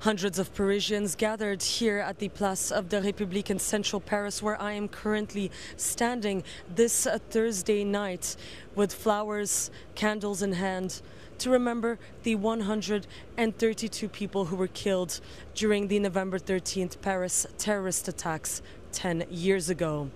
Hundreds of Parisians gathered here at the Place of the République in central Paris, where I am currently standing this Thursday night, with flowers, candles in hand, to remember the 132 people who were killed during the November 13th Paris terrorist attacks 10 years ago.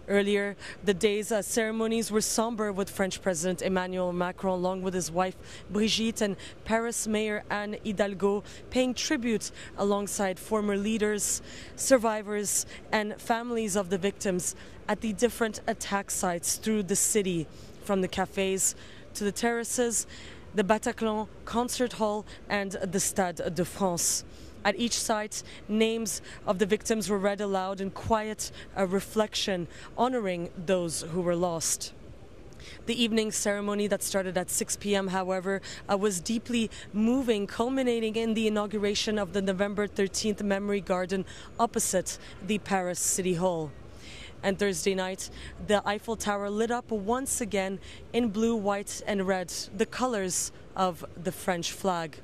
Earlier, the day's ceremonies were somber, with French President Emmanuel Macron, along with his wife Brigitte, and Paris Mayor Anne Hidalgo, paying tribute alongside former leaders, survivors, and families of the victims at the different attack sites through the city, from the cafes to the terraces, the Bataclan Concert Hall, and the Stade de France. At each site, names of the victims were read aloud in quiet reflection, honoring those who were lost. The evening ceremony that started at 6 p.m., however, was deeply moving, culminating in the inauguration of the November 13th Memory Garden opposite the Paris City Hall. And Thursday night, the Eiffel Tower lit up once again in blue, white and red, the colors of the French flag.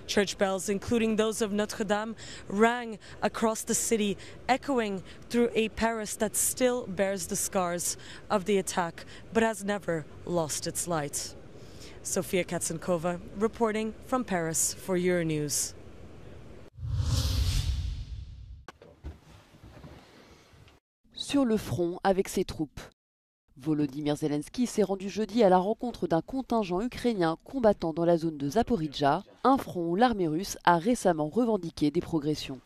Church bells, including those of Notre Dame, rang across the city, echoing through a Paris that still bears the scars of the attack, but has never lost its light. Sofia Katsenkova reporting from Paris for Euronews. Sur le front avec ses troupes. Volodymyr Zelensky s'est rendu jeudi à la rencontre d'un contingent ukrainien combattant dans la zone de Zaporijjia, un front où l'armée russe a récemment revendiqué des progressions.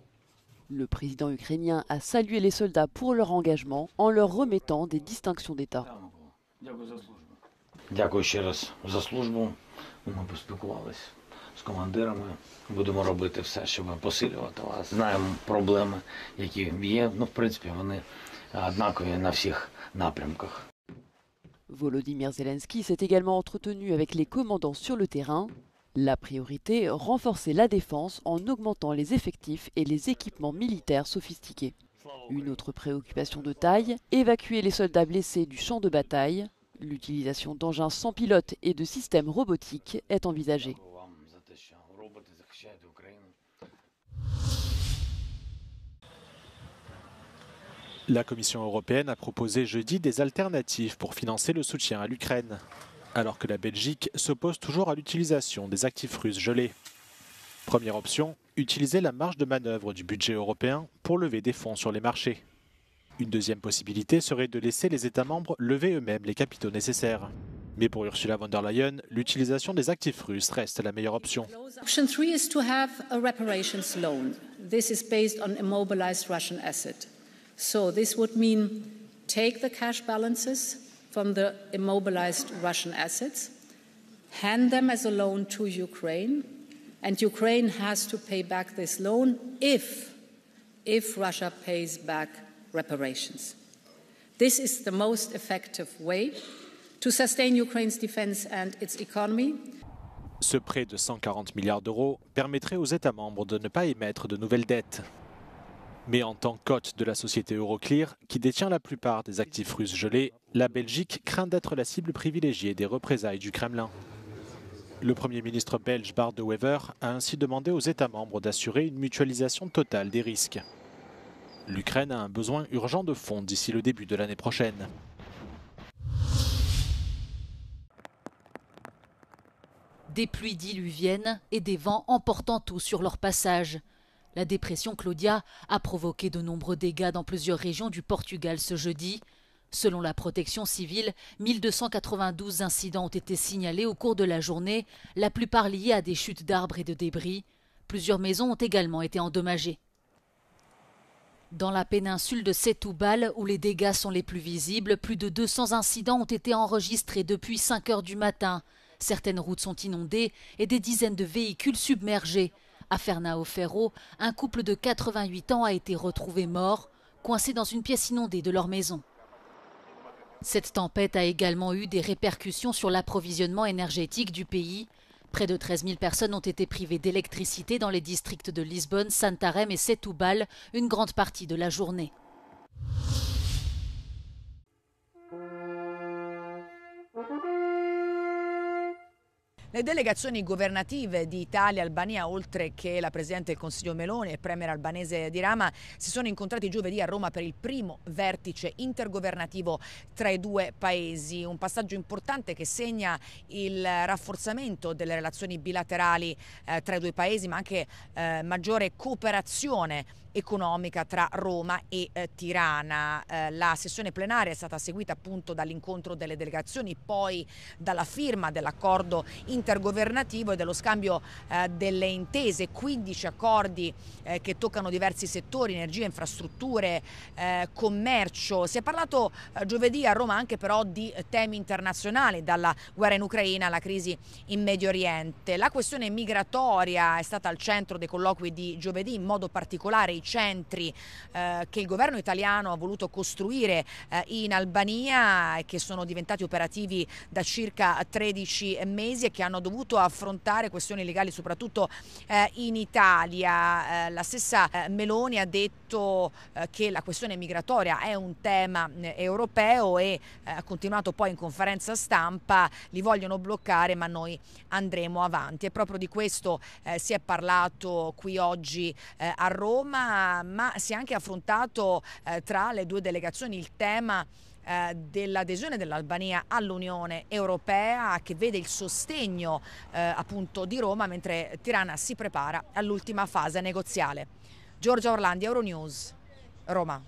Le président ukrainien a salué les soldats pour leur engagement en leur remettant des distinctions d'État. Дякую ще раз за службу. Ми поспілкувалися з командирами. Будемо робити все, щоб посилювати вас. Знаємо проблеми, які є. В принципі, вони однакові на всіх напрямках. Volodymyr Zelensky s'est également entretenu avec les commandants sur le terrain. La priorité, renforcer la défense en augmentant les effectifs et les équipements militaires sophistiqués. Une autre préoccupation de taille, évacuer les soldats blessés du champ de bataille. L'utilisation d'engins sans pilote et de systèmes robotiques est envisagée. La Commission européenne a proposé jeudi des alternatives pour financer le soutien à l'Ukraine, alors que la Belgique s'oppose toujours à l'utilisation des actifs russes gelés. Première option, utiliser la marge de manœuvre du budget européen pour lever des fonds sur les marchés. Une deuxième possibilité serait de laisser les États membres lever eux-mêmes les capitaux nécessaires. Mais pour Ursula von der Leyen, l'utilisation des actifs russes reste la meilleure option. Option 3 is to have a reparations loan. This is based on immobilized Russian asset. So this would mean take the cash balances from the immobilized Russian assets, hand them as a loan to Ukraine, and Ukraine has to pay back this loan if Russia pays back reparations. This is the most effective way to sustain Ukraine's defense and its economy. Ce prêt de 140 milliards d'euros permettrait aux États membres de ne pas émettre de nouvelles dettes. Mais en tant qu'hôte de la société Euroclear, qui détient la plupart des actifs russes gelés, la Belgique craint d'être la cible privilégiée des représailles du Kremlin. Le Premier ministre belge Bart De Wever a ainsi demandé aux États membres d'assurer une mutualisation totale des risques. L'Ukraine a un besoin urgent de fonds d'ici le début de l'année prochaine. Des pluies diluviennes et des vents emportant tout sur leur passage. La dépression Claudia a provoqué de nombreux dégâts dans plusieurs régions du Portugal ce jeudi. Selon la protection civile, 1292 incidents ont été signalés au cours de la journée, la plupart liés à des chutes d'arbres et de débris. Plusieurs maisons ont également été endommagées. Dans la péninsule de Setúbal, où les dégâts sont les plus visibles, plus de 200 incidents ont été enregistrés depuis 5 heures du matin. Certaines routes sont inondées et des dizaines de véhicules submergés. À Fernão Ferro, un couple de 88 ans a été retrouvé mort, coincé dans une pièce inondée de leur maison. Cette tempête a également eu des répercussions sur l'approvisionnement énergétique du pays. Près de 13 000 personnes ont été privées d'électricité dans les districts de Lisbonne, Santarém et Setúbal une grande partie de la journée. Le delegazioni governative di Italia e Albania, oltre che la Presidente del Consiglio Meloni e il Premier albanese Edi Rama, si sono incontrati giovedì a Roma per il primo vertice intergovernativo tra i due paesi. Un passaggio importante che segna il rafforzamento delle relazioni bilaterali tra i due paesi, ma anche maggiore cooperazione economica tra Roma e Tirana. La sessione plenaria è stata seguita appunto dall'incontro delle delegazioni, poi dalla firma dell'accordo intergovernativo e dello scambio delle intese, 15 accordi che toccano diversi settori, energia, infrastrutture, commercio. Si è parlato giovedì a Roma anche però di temi internazionali, dalla guerra in Ucraina alla crisi in Medio Oriente. La questione migratoria è stata al centro dei colloqui di giovedì, in modo particolare i centri che il governo italiano ha voluto costruire in Albania e che sono diventati operativi da circa 13 mesi e che hanno dovuto affrontare questioni legali soprattutto in Italia. La stessa Meloni ha detto che la questione migratoria è un tema europeo e ha continuato poi in conferenza stampa: li vogliono bloccare ma noi andremo avanti. E proprio di questo si è parlato qui oggi a Roma, ma si è anche affrontato tra le due delegazioni il tema dell'adesione dell'Albania all'Unione Europea, che vede il sostegno appunto di Roma, mentre Tirana si prepara all'ultima fase negoziale. Giorgia Orlandi, Euronews, Roma.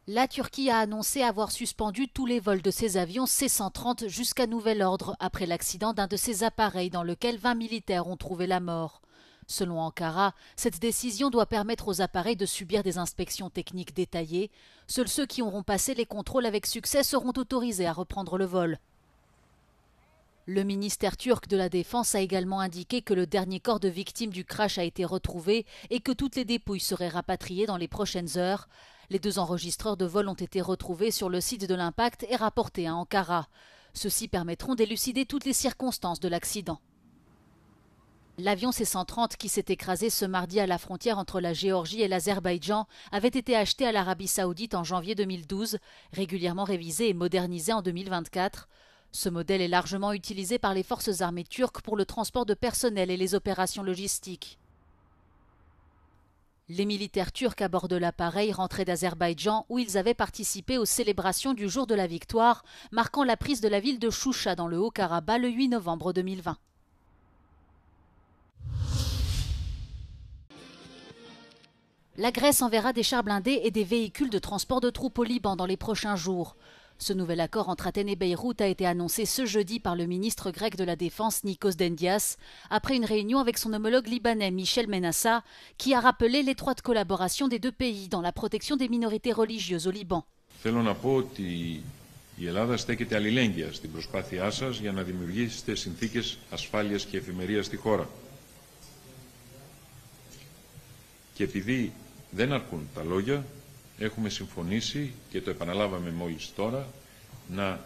La Turquie a annoncé avoir suspendu tous les vols de ses avions C-130 jusqu'à nouvel ordre après l'accident d'un de ses appareils dans lequel 20 militaires ont trouvé la mort. Selon Ankara, cette décision doit permettre aux appareils de subir des inspections techniques détaillées. Seuls ceux qui auront passé les contrôles avec succès seront autorisés à reprendre le vol. Le ministère turc de la Défense a également indiqué que le dernier corps de victime du crash a été retrouvé et que toutes les dépouilles seraient rapatriées dans les prochaines heures. Les 2 enregistreurs de vol ont été retrouvés sur le site de l'impact et rapportés à Ankara. Ceux-ci permettront d'élucider toutes les circonstances de l'accident. L'avion C-130 qui s'est écrasé ce mardi à la frontière entre la Géorgie et l'Azerbaïdjan avait été acheté à l'Arabie Saoudite en janvier 2012, régulièrement révisé et modernisé en 2024. Ce modèle est largement utilisé par les forces armées turques pour le transport de personnel et les opérations logistiques. Les militaires turcs à bord de l'appareil rentraient d'Azerbaïdjan où ils avaient participé aux célébrations du jour de la victoire, marquant la prise de la ville de Choucha dans le Haut-Karabakh le 8 novembre 2020. La Grèce enverra des chars blindés et des véhicules de transport de troupes au Liban dans les prochains jours. Ce nouvel accord entre Athènes et Beyrouth a été annoncé ce jeudi par le ministre grec de la Défense Nikos Dendias, après une réunion avec son homologue libanais Michel Menassa, qui a rappelé l'étroite collaboration des deux pays dans la protection des minorités religieuses au Liban. Θέλω να πω ότι η Ελλάδα στέκεται αλληλέγγυα στην προσπάθειά σας για να δημιουργήσετε συνθήκες ασφάλειας και ευημερίας στη χώρα. Και επειδή δεν αρκούν τα λόγια, έχουμε συμφωνήσει και το επαναλάβαμε μόλις τώρα να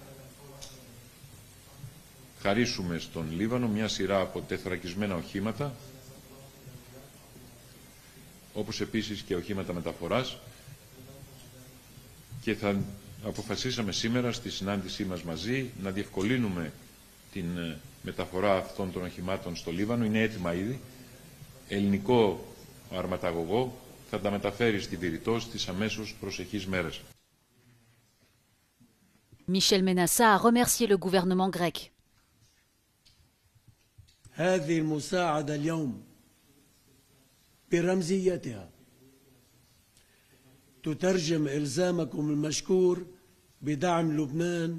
χαρίσουμε στον Λίβανο μια σειρά από τεθωρακισμένα οχήματα, όπως επίσης και οχήματα μεταφοράς, και θα αποφασίσαμε σήμερα στη συνάντησή μας μαζί να διευκολύνουμε την μεταφορά αυτών των οχημάτων στο Λίβανο. Είναι έτοιμα ήδη. Ελληνικό αρματαγωγό θα τα μεταφέρει στη Βηρητό στις αμέσως προσεχείς μέρες. Michel Menassa a remercié le gouvernement grec. هذه المساعدة اليوم برمزيتها تترجم إلزامكم المشكور بدعم لبنان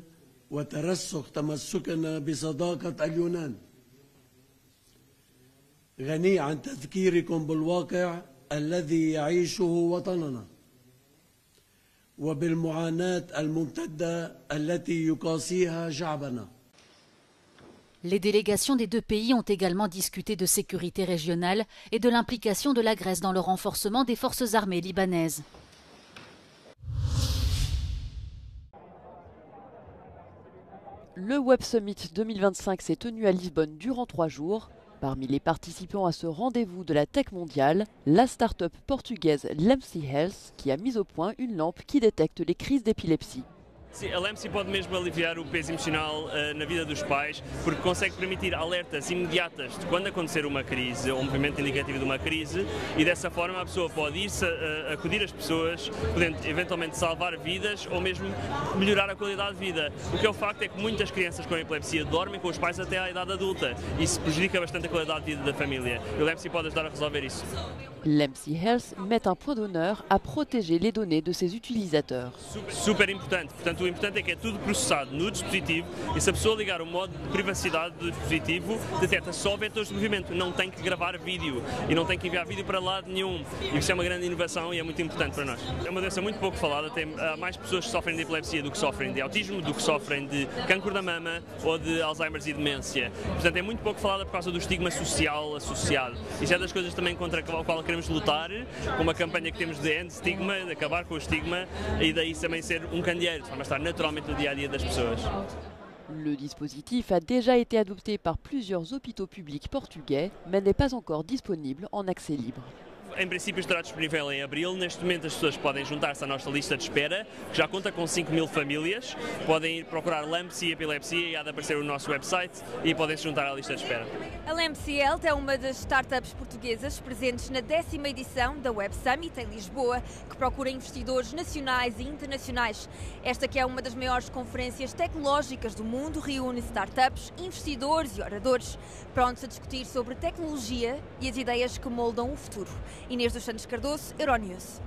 وترسخ تمسكنا بصداقة اليونان. غني عن تذكيركم بالواقع الذي يعيشه وطننا وبالمعاناة الممتدة التي يقاسيها شعبنا. Les délégations des deux pays ont également discuté de sécurité régionale et de l'implication de la Grèce dans le renforcement des forces armées libanaises. Le Web Summit 2025 s'est tenu à Lisbonne durant 3 jours. Parmi les participants à ce rendez-vous de la tech mondiale, la start-up portugaise Lemsi Health qui a mis au point une lampe qui détecte les crises d'épilepsie. Sim, a LEMSI pode mesmo aliviar o peso emocional na vida dos pais, porque consegue permitir alertas imediatas de quando acontecer uma crise, ou um movimento indicativo de uma crise, e dessa forma a pessoa pode ir acudir às pessoas, podendo eventualmente salvar vidas ou mesmo melhorar a qualidade de vida. O que é o facto é que muitas crianças com epilepsia dormem com os pais até à idade adulta, e isso prejudica bastante a qualidade de vida da família. E o LEMSI pode ajudar a resolver isso. L'EMSI Health met un point d'honneur à protéger les données de ses utilisateurs. Super importante. Portanto, o importante é que é tudo processado no dispositivo e se a pessoa ligar o modo de privacidade do dispositivo, detecta só vetores de movimento, não tem que gravar vídeo e não tem que enviar vídeo para lado nenhum. E isso é uma grande inovação e é muito importante para nós. É uma doença muito pouco falada, tem mais pessoas que sofrem de epilepsia do que sofrem de autismo, do que sofrem de cancro da mama ou de Alzheimer e demência. Portanto, é muito pouco falada por causa do estigma social associado. Isso é das coisas também contra a qual queremos lutar, com uma campanha que temos de end stigma, de acabar com o estigma e daí também ser um candeeiro, de forma a estar naturalmente no dia-a-dia das pessoas. Le dispositif a déjà été adopté par plusieurs hôpitaux publics portugais, mais n'est pas encore disponible en accès libre. Em princípio estará disponível em abril. Neste momento as pessoas podem juntar-se à nossa lista de espera, que já conta com 5.000 famílias. Podem ir procurar LEMSI Epilepsia e há de aparecer o nosso website e podem se juntar à lista de espera. A LEMSI Health é uma das startups portuguesas presentes na 10ª edição da Web Summit em Lisboa, que procura investidores nacionais e internacionais. Esta que é uma das maiores conferências tecnológicas do mundo, reúne startups, investidores e oradores prontos a discutir sobre tecnologia e as ideias que moldam o futuro. Inês dos Santos Cardoso, Euronews.